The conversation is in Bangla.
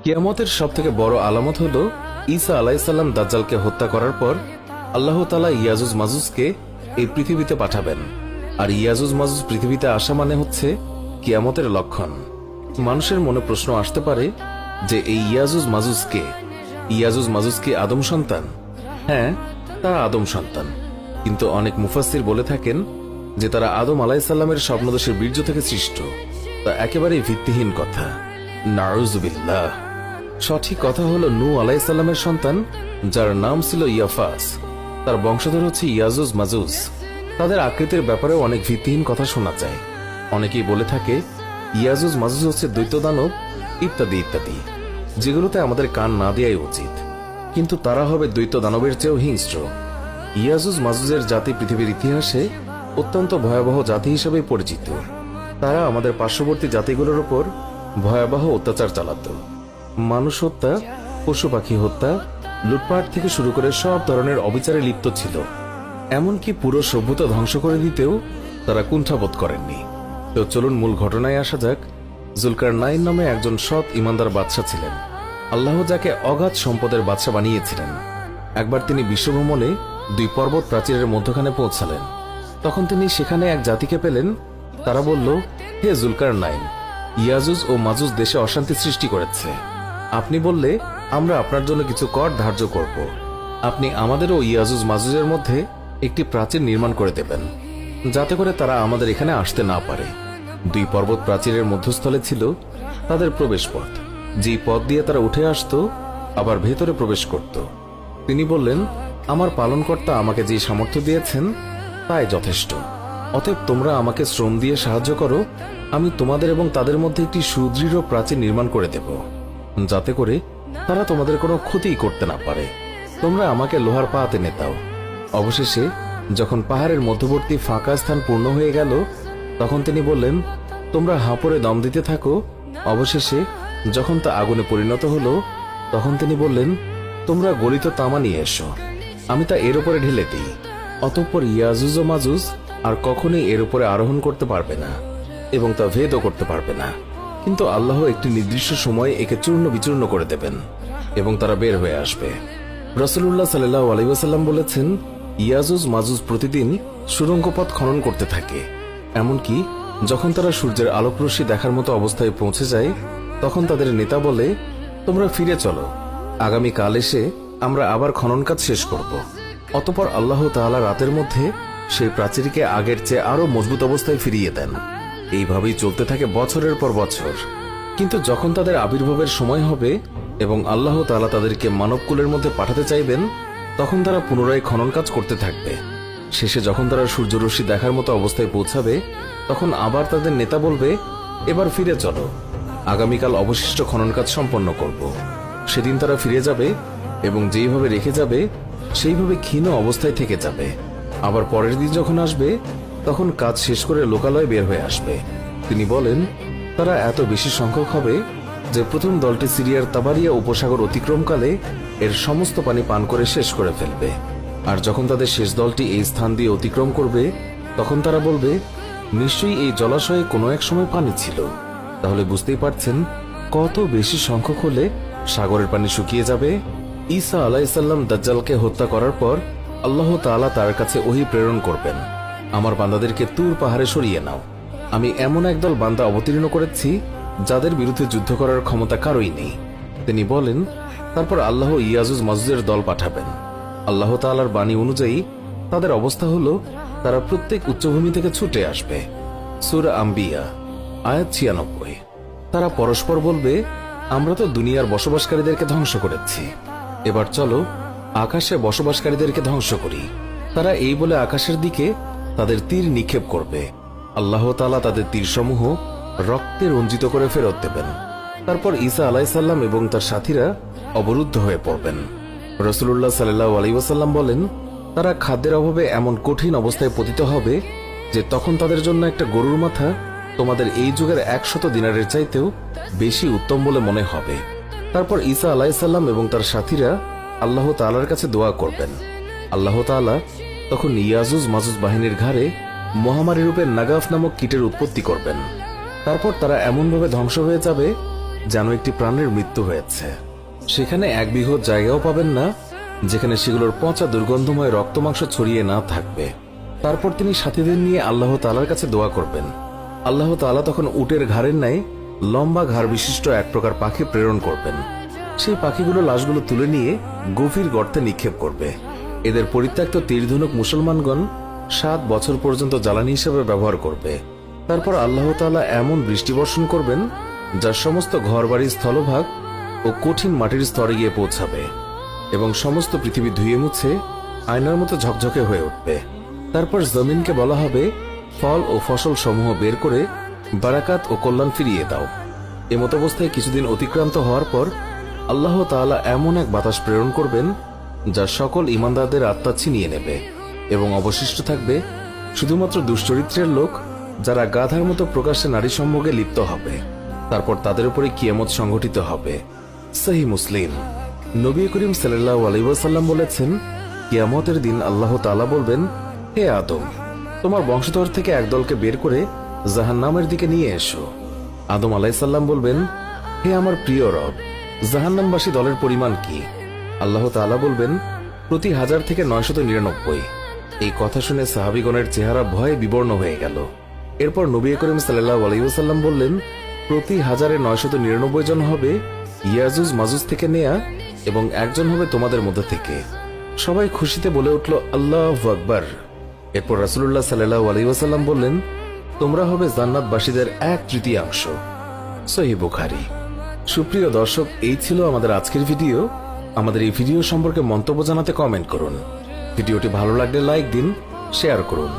কিয়ামতের সবথেকে বড় আলামত হল ঈসা আলাইহিসসালাম দাজ্জালকে হত্যা করার পর আল্লাহ তাআলা ইয়াজুজ মাজুজকে এই পৃথিবীতে পাঠাবেন। আর ইয়াজুজ মাজুজ পৃথিবীতে আসা মানে হচ্ছে কিয়ামতের লক্ষণ। মানুষের মনে প্রশ্ন আসতে পারে যে এই ইয়াজুজ মাজুজ কে? ইয়াজুজ মাজুজ কি আদম সন্তান? হ্যাঁ, তারা আদম সন্তান, কিন্তু অনেক মুফাসসির বলে থাকেন যে তারা আদম আলাইহিসসালামের স্বপ্নদোষের বীর্য থেকে সৃষ্ট। তা একেবারেই ভিত্তিহীন কথা, নাউযুবিল্লাহ। সঠিক কথা হলো নূহ আলাইহিসসালামের সন্তান, যার নাম ছিল ইয়াফাস। তার বংশধর হচ্ছে ইয়াজুজ মাজুজ। তাদের আকৃতির ব্যাপারেও অনেক ভিত্তিহীন কথা শোনা যায়। অনেকেই বলে থাকে ইয়াজুজ মাজুজ হচ্ছে দৈত্য দানব ইত্যাদি ইত্যাদি, যেগুলোতে আমাদের কান না দেওয়াই উচিত। কিন্তু তারা হবে দৈত্য দানবের চেয়েও হিংস্র। ইয়াজুজ মাজুজের জাতি পৃথিবীর ইতিহাসে অত্যন্ত ভয়াবহ জাতি হিসেবে পরিচিত। তারা আমাদের পার্শ্ববর্তী জাতিগুলোর উপর ভয়াবহ অত্যাচার চালাত। মানুষ হত্যা, পশু পাখি হত্যা, লুটপাট থেকে শুরু করে সব ধরনের অবিচারে লিপ্ত ছিল। এমনকি পুরো সভ্যতা ধ্বংস করে দিতেও তারা কুণ্ঠাবোধ করেননি। তো চলুন মূল ঘটনায় আসা যাক। জুলকারনাইন নামে একজন সৎ ইমানদার বাদশা ছিলেন। আল্লাহ যাকে অগাধ সম্পদের বাদশা বানিয়েছিলেন। একবার তিনি বিশ্বভ্রমণে 2 পর্বত প্রাচীরের মধ্যখানে পৌঁছালেন। তখন তিনি সেখানে এক জাতিকে পেলেন। তারা বলল, হে জুলকারনাইন, ইয়াজুজ ও মাজুজ দেশে অশান্তি সৃষ্টি করেছে। আপনি বললে আমরা আপনার জন্য কিছু কর ধার্য করব। আপনি আমাদের ও ইয়াজুজ মাজুজের মধ্যে একটি প্রাচীর নির্মাণ করে দেবেন, যাতে করে তারা আমাদের এখানে আসতে না পারে। 2 পর্বত প্রাচীরের মধ্যস্থলে ছিল তাদের প্রবেশ পথ, যেই পথ দিয়ে তারা উঠে আসতো আবার ভেতরে প্রবেশ করত। তিনি বললেন, আমার পালনকর্তা আমাকে যে সামর্থ্য দিয়েছেন তাই যথেষ্ট। অতএব তোমরা আমাকে শ্রম দিয়ে সাহায্য করো। আমি তোমাদের এবং তাদের মধ্যে একটি সুদৃঢ় প্রাচীর নির্মাণ করে দেব, যাতে করে তারা তোমাদের কোনো ক্ষতি করতে না পারে। তোমরা আমাকে লোহার পা টেনে দাও। অবশেষে যখন পাহাড়ের মধ্যবর্তী ফাঁকা স্থান পূর্ণ হয়ে গেল, তখন তিনি বললেন, তোমরা হাঁপড়ে দম দিতে থাকো। অবশেষে যখন তা আগুনে পরিণত হলো, তখন তিনি বললেন, তোমরা গলিত তামা নিয়ে এসো, আমি তা এর উপরে ঢেলে দিই। অতঃপর ইয়াজুজ ও মাজুজ আর কখনোই এর উপরে আরোহণ করতে পারবে না এবং তা ভেদও করতে পারবে না। কিন্তু আল্লাহ একটি নির্দিষ্ট সময়ে একে চূর্ণ বিচূর্ণ করে দেবেন এবং তারা বের হয়ে আসবে। রাসূলুল্লাহ সাল্লাল্লাহু আলাইহি ওয়াসাল্লাম বলেছেন, ইয়াজুজ মাজুজ প্রতিদিন সুড়ঙ্গ পথ খনন করতে থাকে। এমনকি যখন তারা সূর্যের আলোকরশ্মি দেখার মতো অবস্থায় পৌঁছে যায়, তখন তাদের নেতা বলে, তোমরা ফিরে চলো, আগামীকাল এসে আমরা আবার খনন কাজ শেষ করব। অতঃপর আল্লাহ তাআলা রাতের মধ্যে সেই প্রাচীরকে আগের চেয়ে আরো মজবুত অবস্থায় ফিরিয়ে দেন। এইভাবেই চলতে থাকে বছরের পর বছর। কিন্তু যখন তাদের আবির্ভাবের সময় হবে এবং আল্লাহ তাআলা তাদেরকে মানবকুলের মধ্যে পাঠাতে চাইবেন, তখন তারা পুনরায় খনন কাজ করতে থাকবে। শেষে যখন তারা সূর্যরশ্মি দেখার মতো অবস্থায় পৌঁছাবে, তখন আবার তাদের নেতা বলবে, এবার ফিরে চলো, আগামীকাল অবশিষ্ট খনন কাজ সম্পন্ন করব। সেদিন তারা ফিরে যাবে এবং যেইভাবে রেখে যাবে সেইভাবে ক্ষীণ অবস্থায় থেকে যাবে। আবার পরের দিন যখন আসবে, তখন কাজ শেষ করে লোকালয়ে বের হয়ে আসবে। তিনি বলেন, তারা এত বেশি সংখ্যক হবে যে প্রথম দলটি সিরিয়ার তাবারিয়া উপসাগর অতিক্রমকালে এর সমস্ত পানি পান করে শেষ করে ফেলবে। আর যখন তাদের শেষ দলটি এই স্থান দিয়ে অতিক্রম করবে, তখন তারা বলবে, নিশ্চয়ই এই জলাশয়ে কোনো এক সময় পানি ছিল। তাহলে বুঝতেই পারছেন কত বেশি সংখ্যক হলে সাগরের পানি শুকিয়ে যাবে। ঈসা আলাইহিসসালাম দাজ্জালকে হত্যা করার পর আল্লাহ তাআলা তার কাছে ওহী প্রেরণ করবেন, আমার বান্দাদেরকে তুর পাহাড়ে সরিয়ে নাও। আমি এমন একদল বান্দা অবতীর্ণ করেছি যাদের বিরুদ্ধে যুদ্ধ করার ক্ষমতা কারোই নেই। তিনি বলেন, তারপর আল্লাহ ইয়াজুজ মাজুজের দল পাঠাবেন। আল্লাহ তাআলার বাণী অনুযায়ী তাদের অবস্থা হলো, তারা প্রত্যেক উচ্চভূমি থেকে ছুটে আসবে। সূরা আম্বিয়া আয়াত 96। তারা পরস্পর বলবে, আমরা তো দুনিয়ার বসবাসকারীদেরকে ধ্বংস করেছি, এবার চলো আকাশে বসবাসকারীদেরকে ধ্বংস করি। তারা এই বলে আকাশের দিকে তাদের তীর নিক্ষেপ করবে। আল্লাহ তাআলা তাদের তীরসমূহ রক্তে রঞ্জিত করে ফেরত দেবেন। তারপর ঈসা আলাইহিসসালাম এবং তার সাথীরা অবরুদ্ধ হয়ে পড়বেন। রাসূলুল্লাহ সাল্লাল্লাহু আলাইহি ওয়াসাল্লাম বলেন, তারা খাদ্যের অভাবে এমন কঠিন অবস্থায় পতিত হবে যে তখন তাদের জন্য একটা গরুর মাথা তোমাদের এই যুগের 100 দিনারের চাইতেও বেশি উত্তম বলে মনে হবে। তারপর ঈসা আলাইহিসসালাম এবং তার সাথীরা আল্লাহ তাআলার কাছে দোয়া করবেন। আল্লাহ তাআলা তখন ইয়াজুজ মাজুজ বাহিনীর ঘাড়ে মহামারী রূপে নাগাফ নামক কীটের উৎপত্তি করবেন। তারপর তারা এমনভাবে ধ্বংস হয়ে যাবে যেন একটি প্রাণের মৃত্যু হয়েছে। সেখানে এক বিঘত জায়গাও পাবেন না যেখানে সেগুলোর পচা দুর্গন্ধময় রক্তমাংস ছড়িয়ে না থাকবে। তারপর তিনি সাথীদের নিয়ে আল্লাহ তাআলার কাছে দোয়া করবেন। আল্লাহ তাআলা তখন উটের ঘাড়ের ন্যায় লম্বা ঘাড় বিশিষ্ট এক প্রকার পাখি প্রেরণ করবেন। সেই পাখিগুলো লাশগুলো তুলে নিয়ে গভীর গর্তে নিক্ষেপ করবে। এদের পরিত্যক্ত তীরধনুক মুসলমানগণ 7 বছর পর্যন্ত জ্বালানি হিসেবে ব্যবহার করবে। তারপর আল্লাহ তাআলা এমন বৃষ্টি বর্ষণ করবেন যা সমস্ত ঘরবাড়ির স্থলভাগ ও কঠিন মাটির স্তরে গিয়ে পৌঁছাবে এবং সমস্ত পৃথিবী ধুয়ে মুছে আয়নার মতো ঝকঝকে হয়ে উঠবে। তারপর জমিনকে বলা হবে, ফল ও ফসল সমূহ বের করে বারাকাত ও কল্যাণ ফিরিয়ে দাও। এমত অবস্থায় কিছুদিন অতিক্রান্ত হওয়ার পর আল্লাহ তাআলা এমন এক বাতাস প্রেরণ করবেন যা সকল ঈমানদারদের আত্মা ছিনিয়ে নেবে এবং অবশিষ্ট থাকবে শুধুমাত্র দুশ্চরিত্রের লোক, যারা গাধার মতো প্রকাশ্যে নারী সম্ভোগে লিপ্ত হবে। তারপর তাদের উপরে কিয়ামত সংঘটিত হবে। সহিহ মুসলিম। নবী করিম সাল্লাল্লাহু আলাইহি ওয়াসাল্লাম বলেছেন, কিয়ামতের দিন আল্লাহ তাআলা বলবেন, হে আদম, তোমার বংশধর থেকে এক দলকে বের করে জাহান্নামের দিকে নিয়ে এসো। আদম আলাইহিস সালাম বলবেন, হে আমার প্রিয় রব, জাহান্নামবাসী দলের পরিমাণ কি? আল্লাহ তাআলা বলবেন, প্রতি 1000 থেকে 999। এই কথা শুনে সাহাবীগণের চেহারা ভয়ে বিবর্ণ হয়ে গেল। এরপর নবী করিম সাল্লাল্লাহু আলাইহি ওয়াসাল্লাম বললেন, প্রতি 1099 জন হবে ইয়াজুজ মাজুজ থেকে নেয়া এবং একজন হবে তোমাদের মধ্যে থেকে। সবাই খুশিতে বলে উঠল, আল্লাহু আকবার। এরপর রাসূলুল্লাহ সাল্লাল্লাহু আলাইহি ওয়াসাল্লাম বললেন, তোমরা হবে জান্নাতবাসীদের 1/3। সহিহ বুখারী। সুপ্রিয় দর্শক, এই ছিল আমাদের আজকের ভিডিও। আমাদের এই ভিডিও সম্পর্কে মন্তব্য জানাতে কমেন্ট করুন। ভিডিওটি ভালো লাগলে লাইক দিন, শেয়ার করুন।